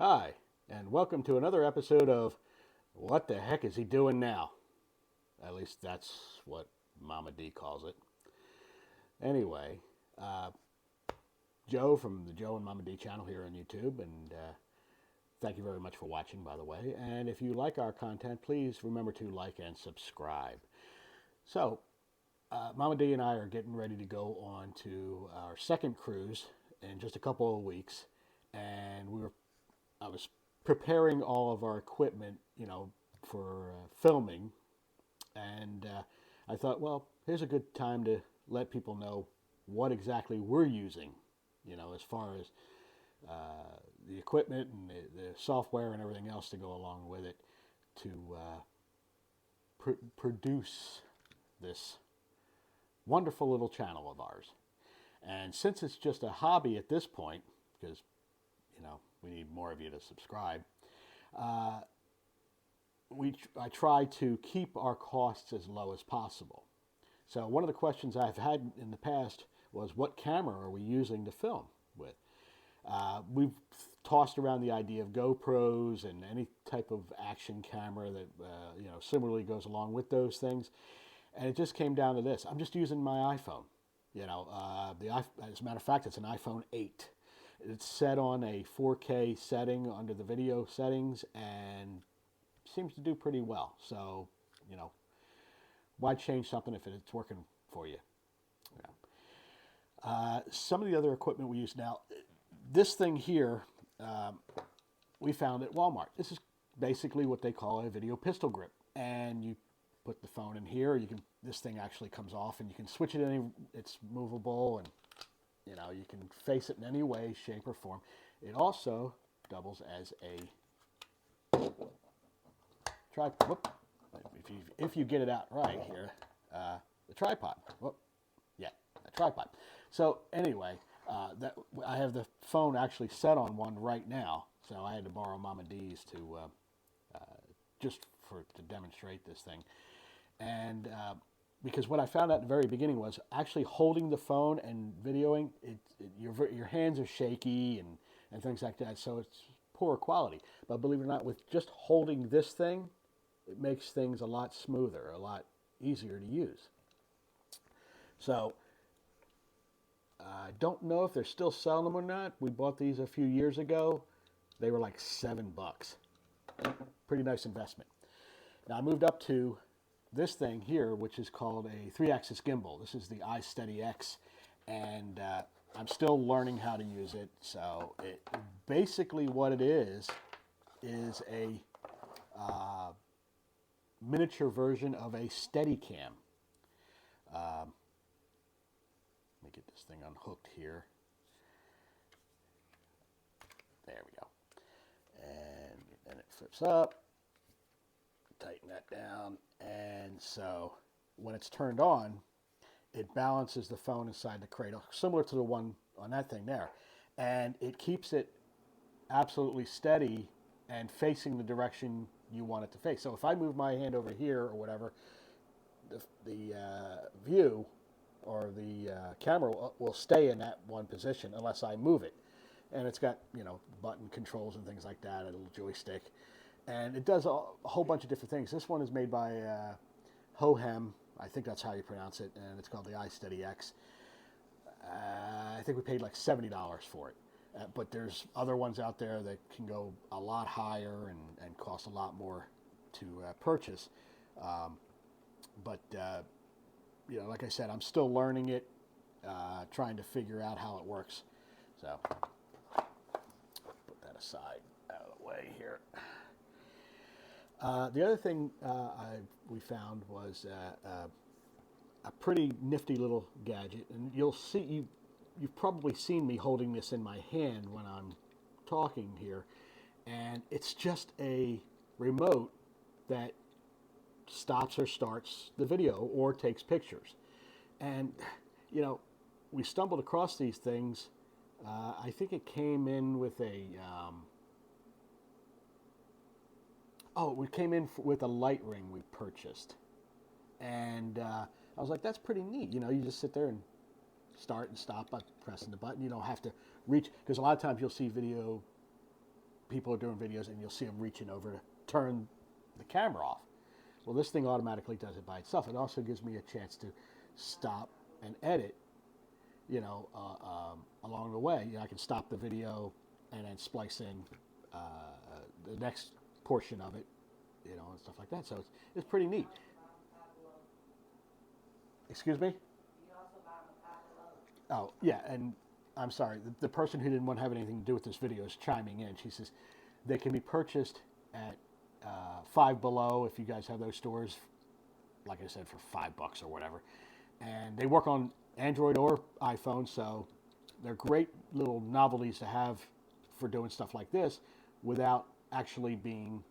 Hi, and welcome to another episode of What the Heck Is He Doing Now? At least that's what Mama D calls it. Anyway, uh, Joe from the Joe and Mama D channel here on YouTube, and thank you very much for watching, by the way. And if you like our content, please remember to like and subscribe. So, Mama D and I are getting ready to go on to our second cruise in just a couple of weeks, and I was preparing all of our equipment, for filming, and I thought, well, here's a good time to let people know what exactly we're using, as far as the equipment and the software and everything else to go along with it to produce this wonderful little channel of ours. And since it's just a hobby at this point, because we need more of you to subscribe. I try to keep our costs as low as possible. So one of the questions I've had in the past was, what camera are we using to film with? We've tossed around the idea of GoPros and any type of action camera that similarly goes along with those things, and it just came down to this: I'm just using my iPhone. As a matter of fact, it's an iPhone 8. It's set on a 4K setting under the video settings and seems to do pretty well. So, why change something if it's working for you? Some of the other equipment we use now, this thing here, we found at Walmart. This is basically what they call a video pistol grip. And you put the phone in here, this thing actually comes off and you can switch it it's movable, and you can face it in any way, shape, or form. It also doubles as a tripod. Whoop. If you get it out right here, the tripod. Whoop. Yeah, a tripod. So anyway, I have the phone actually set on one right now, so I had to borrow Mama D's to demonstrate this thing. And because what I found out at the very beginning was actually holding the phone and videoing, your hands are shaky and things like that, so it's poor quality. But believe it or not, with just holding this thing, it makes things a lot smoother, a lot easier to use. So I don't know if they're still selling them or not. We bought these a few years ago. They were like $7. Pretty nice investment. Now I moved up to this thing here, which is called a 3-axis gimbal. This is the iSteadyX, and I'm still learning how to use it. So basically what it is a miniature version of a Steadicam. Let me get this thing unhooked here. There we go. And then it flips up. Tighten that down, and so when it's turned on, it balances the phone inside the cradle, similar to the one on that thing there, and it keeps it absolutely steady and facing the direction you want it to face. So if I move my hand over here or whatever, the view or the camera will stay in that one position unless I move it. And it's got button controls and things like that, a little joystick. And it does a whole bunch of different things. This one is made by Hohem, I think that's how you pronounce it, and it's called the iSteadyX. I think we paid like $70 for it. But there's other ones out there that can go a lot higher and cost a lot more to purchase. But like I said, I'm still learning it, trying to figure out how it works. So, put that aside, out of the way here. The other thing we found was a pretty nifty little gadget, and you've probably seen me holding this in my hand when I'm talking here, and it's just a remote that stops or starts the video or takes pictures. And we stumbled across these things. I think it came in with we came in with a light ring we purchased. And I was like, that's pretty neat. You just sit there and start and stop by pressing the button. You don't have to reach, because a lot of times you'll see video people are doing videos and you'll see them reaching over to turn the camera off. Well, this thing automatically does it by itself. It also gives me a chance to stop and edit, along the way. I can stop the video and then splice in the next portion of it, and stuff like that. So it's pretty neat. Excuse me? Oh, yeah, and I'm sorry. The person who didn't want to have anything to do with this video is chiming in. She says they can be purchased at Five Below, if you guys have those stores, like I said, for $5 or whatever. And they work on Android or iPhone, so they're great little novelties to have for doing stuff like this without actually being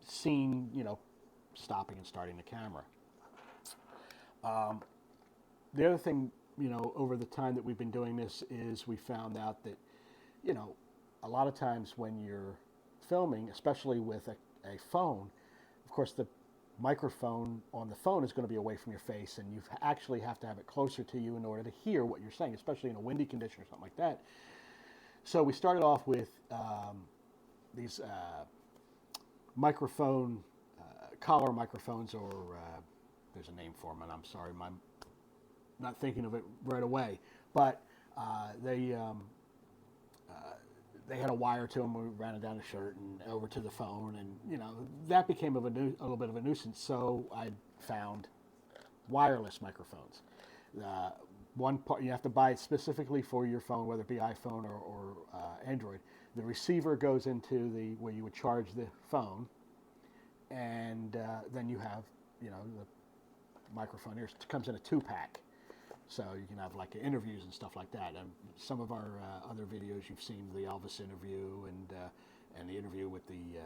seen, stopping and starting the camera. The other thing, over the time that we've been doing this is we found out that, a lot of times when you're filming, especially with a phone, of course the microphone on the phone is going to be away from your face, and you actually have to have it closer to you in order to hear what you're saying, especially in a windy condition or something like that. So we started off with these microphone, collar microphones, or there's a name for them, and I'm sorry, I'm not thinking of it right away, but they had a wire to them. We ran it down the shirt and over to the phone, and that became a little bit of a nuisance. So I found wireless microphones. One part you have to buy it specifically for your phone, whether it be iPhone or Android. The receiver goes into where you would charge the phone, and then you have the microphone here. It comes in a 2-pack. So you can have like interviews and stuff like that. And some of our other videos, you've seen the Elvis interview and the interview with the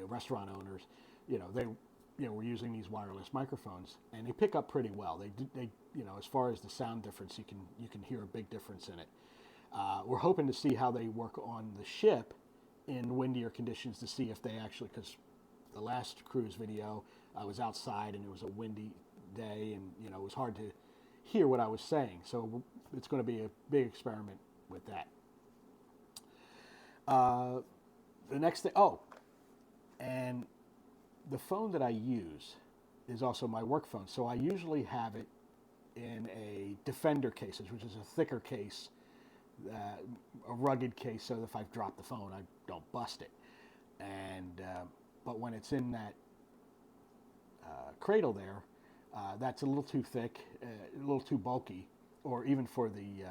restaurant owners. We're using these wireless microphones, and they pick up pretty well. They as far as the sound difference, you can hear a big difference in it. We're hoping to see how they work on the ship in windier conditions to see if they actually, because the last cruise video, I was outside and it was a windy day, and it was hard to hear what I was saying. So it's going to be a big experiment with that. The next thing, and the phone that I use is also my work phone. So I usually have it in a Defender case, which is a thicker case, a rugged case, so that if I drop the phone, I don't bust it. And but when it's in that cradle there, that's a little too thick, a little too bulky, or even for the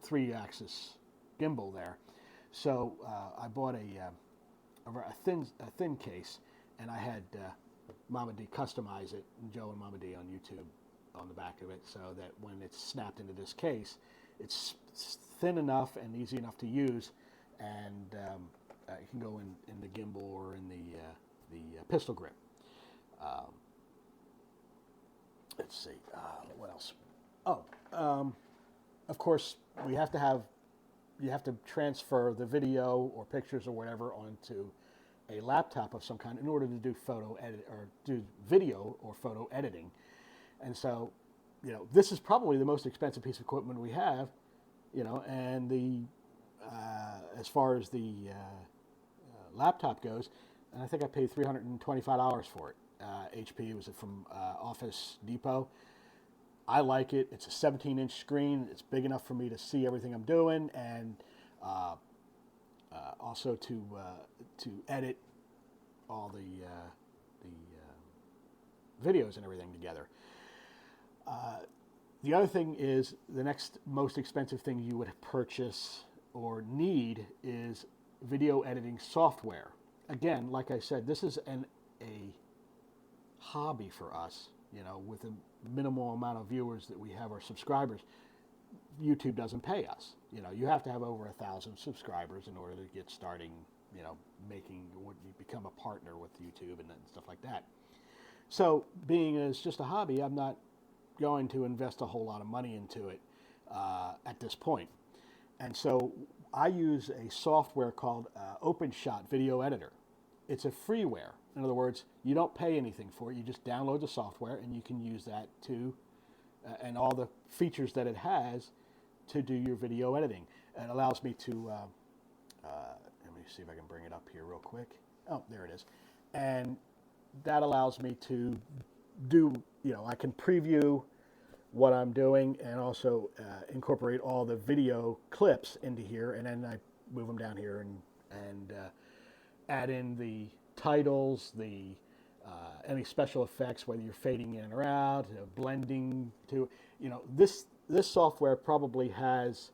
3-axis gimbal there. So I bought a thin case, and I had Mama D customize it, Joe and Mama D on YouTube, on the back of it, so that when it's snapped into this case, it's thin enough and easy enough to use, and it can go in the gimbal or in the pistol grip. Let's see, what else? Of course, you have to transfer the video or pictures or whatever onto a laptop of some kind in order to do photo edit or do video or photo editing. And so, this is probably the most expensive piece of equipment we have, and as far as the laptop goes, and I think I paid $325 for it. HP was from Office Depot. I like it. It's a 17-inch screen. It's big enough for me to see everything I'm doing, and also to edit all the videos and everything together. The other thing is, the next most expensive thing you would purchase or need is video editing software. Again, like I said, this is a hobby for us, with a minimal amount of viewers that we have, or subscribers. YouTube doesn't pay us. You have to have over 1,000 subscribers in order to get starting, making, what you become a partner with YouTube and stuff like that. So being as just a hobby, I'm not going to invest a whole lot of money into it at this point. And so I use a software called OpenShot Video Editor. It's a freeware. In other words, you don't pay anything for it. You just download the software, and you can use that to, and all the features that it has to do your video editing. It allows me to Let me see if I can bring it up here real quick. Oh, there it is. And that allows me to do, I can preview what I'm doing and also incorporate all the video clips into here, and then I move them down here and add in the titles, the any special effects, whether you're fading in or out, blending to, this software probably has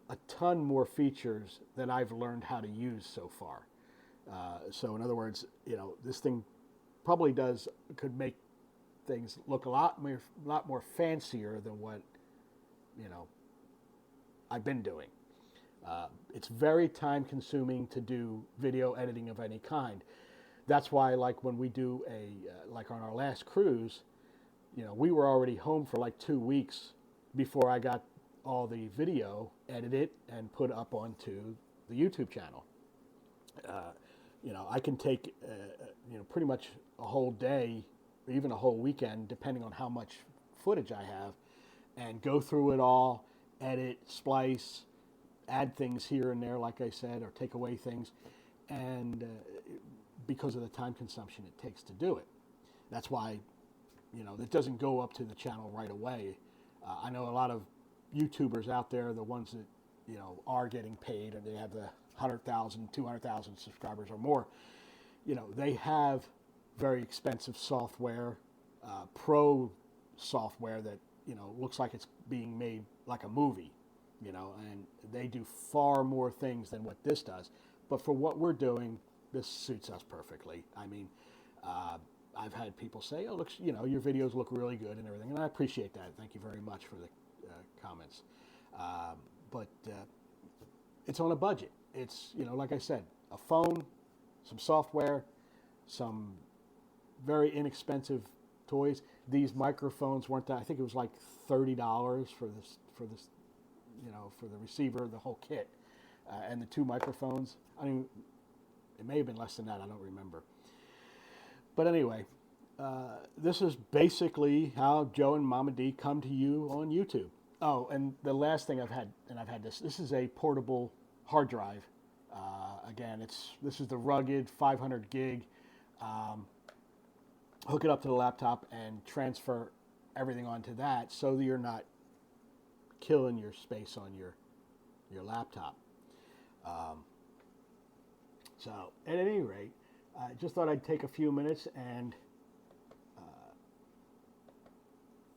a ton more features than I've learned how to use so far. So in other words, this thing probably could make things look a lot more fancier than what, I've been doing. It's very time consuming to do video editing of any kind. That's why, like when we do like on our last cruise, we were already home for like 2 weeks before I got all the video edited and put up onto the YouTube channel. I can take, pretty much a whole day or even a whole weekend, depending on how much footage I have, and go through it all, edit, splice, add things here and there, like I said, or take away things, and because of the time consumption it takes to do it. That's why, it doesn't go up to the channel right away. I know a lot of YouTubers out there, the ones that, are getting paid and they have the 100,000, 200,000 subscribers or more, they have very expensive software, pro software that, looks like it's being made like a movie, and they do far more things than what this does. But for what we're doing, this suits us perfectly. I mean, I've had people say, "Oh, looks, your videos look really good and everything," and I appreciate that. Thank you very much for the comments. But it's on a budget. It's, like I said, a phone, some software, some very inexpensive toys. These microphones weren't that. I think it was like $30 for this, for the receiver, the whole kit, and the 2 microphones. I mean, it may have been less than that. I don't remember. But anyway, this is basically how Joe and Mama D come to you on YouTube. Oh, and the last thing I've had this. This is a portable hard drive. Again, this is the rugged 500 gig. Hook it up to the laptop and transfer everything onto that, so that you're not killing your space on your laptop. So at any rate, I just thought I'd take a few minutes and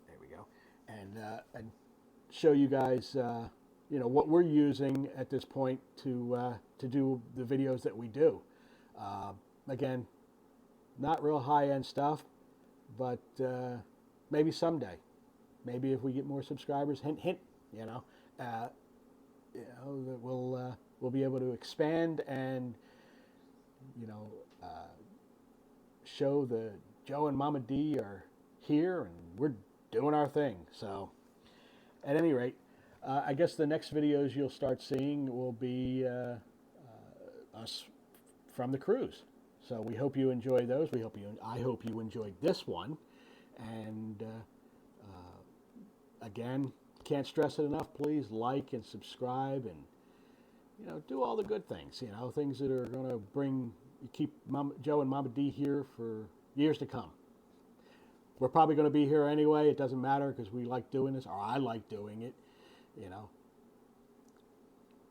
there we go, and show you guys what we're using at this point to do the videos that we do. Again, not real high-end stuff, but maybe someday, maybe if we get more subscribers, hint, hint, that we'll be able to expand and show the Joe and Mama D are here and we're doing our thing. So at any rate, I guess the next videos you'll start seeing will be us from the cruise. So we hope you enjoy those. I hope you enjoyed this one. And again, can't stress it enough. Please like and subscribe and do all the good things. Things that are going to keep Joe and Mama D here for years to come. We're probably going to be here anyway. It doesn't matter because we like doing this, or I like doing it.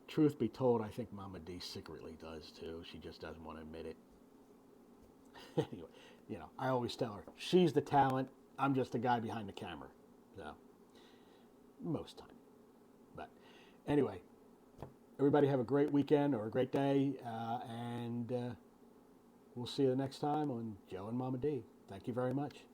Truth be told, I think Mama D secretly does too. She just doesn't want to admit it. Anyway, I always tell her she's the talent. I'm just the guy behind the camera. So most time. But anyway, everybody have a great weekend or a great day, and we'll see you the next time on Joe and Mama D. Thank you very much.